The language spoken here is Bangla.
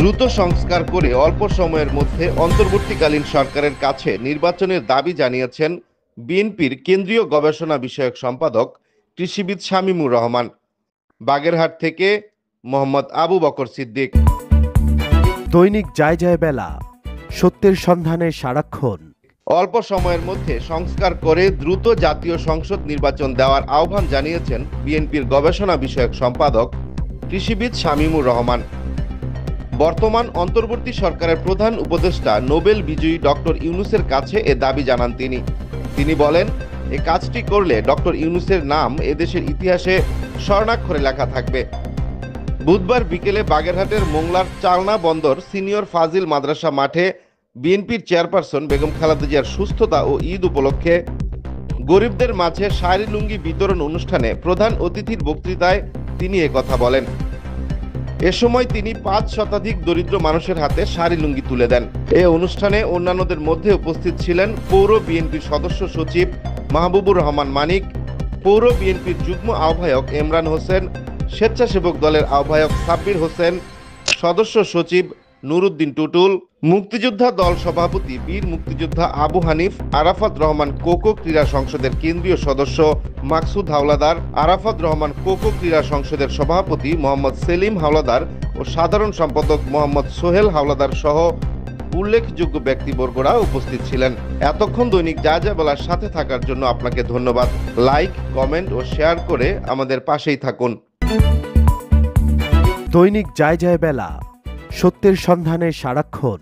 দ্রুত সংস্কার করে অল্প সময়ের মধ্যে অন্তর্বর্তীকালীন সরকারের কাছে নির্বাচনের দাবি জানিয়েছেন বিএনপির কেন্দ্রীয় গবেষণা বিষয়ক সম্পাদক কৃষিবিদ শামীমুর রহমান। বাগেরহাট থেকে মোহাম্মদ আবু বকর সিদ্দিক। দৈনিক যায় যায় বেলা, সত্যের সন্ধানে সারাক্ষণ। অল্প সময়ের মধ্যে সংস্কার করে দ্রুত জাতীয় সংসদ নির্বাচন দেওয়ার আহ্বান জানিয়েছেন বিএনপির গবেষণা বিষয়ক সম্পাদক কৃষিবিদ শামীমুর রহমান। বর্তমান অন্তর্বর্তী সরকারের প্রধান উপদেষ্টা নোবেল বিজয়ী ডক্টর ইউনূসের কাছে এ দাবি জানান তিনি বলেন, এ কাজটি করলে ডক্টর ইউনূসের নাম এদেশের ইতিহাসে স্বর্ণাক্ষরে লেখা থাকবে। বুধবার বিকেলে বাগেরহাটের মোংলার চালনা বন্দর সিনিয়র ফাজিল মাদ্রাসা মাঠে বিএনপির চেয়ারপারসন বেগম খালেদা জিয়ার সুস্থতা ও ঈদ উপলক্ষে গরিবদের মাঝে শাড়ি লুঙ্গি বিতরণ অনুষ্ঠানে প্রধান অতিথির বক্তৃতায় তিনি কথা বলেন। এ সময় তিনি ৫ শতাধিক দরিদ্র মানুষের হাতে শাড়ি লুঙ্গি তুলে দেন। এ অনুষ্ঠানে অন্যান্যদের মধ্যে উপস্থিত ছিলেন পৌর বিএনপির সদস্য সচিব মাহবুবুর রহমান মানিক, পৌর বিএনপির যুগ্ম আহ্বায়ক ইমরান হোসেন, স্বেচ্ছাসেবক দলের আহ্বায়ক সাব্বির হোসেন, সদস্য সচিব নুরুদ্দিন টুটুল, মুক্তিযোদ্ধা দল সভাপতি বীর মুক্তিযোদ্ধা আবু হানিফ, আরাফাত রহমান কোকো ক্রীড়া সংসদের কেন্দ্রীয় সদস্য মাকসুদ হাওলাদার, আরাফাত রহমান কোকো ক্রীড়া সংসদের সভাপতি মোহাম্মদ সেলিম হাওলাদার ও সাধারণ সম্পাদক মোহাম্মদ সোহেল হাওলাদার সহ উল্লেখযোগ্য ব্যক্তিবর্গরা উপস্থিত ছিলেন। এতক্ষণ দৈনিক যায় যায় বেলার সাথে থাকার জন্য আপনাকে ধন্যবাদ। লাইক, কমেন্ট ও শেয়ার করে আমাদের পাশেই থাকুন। দৈনিক যায় যায় বেলা, সত্যের সন্ধানে সারাক্ষণ।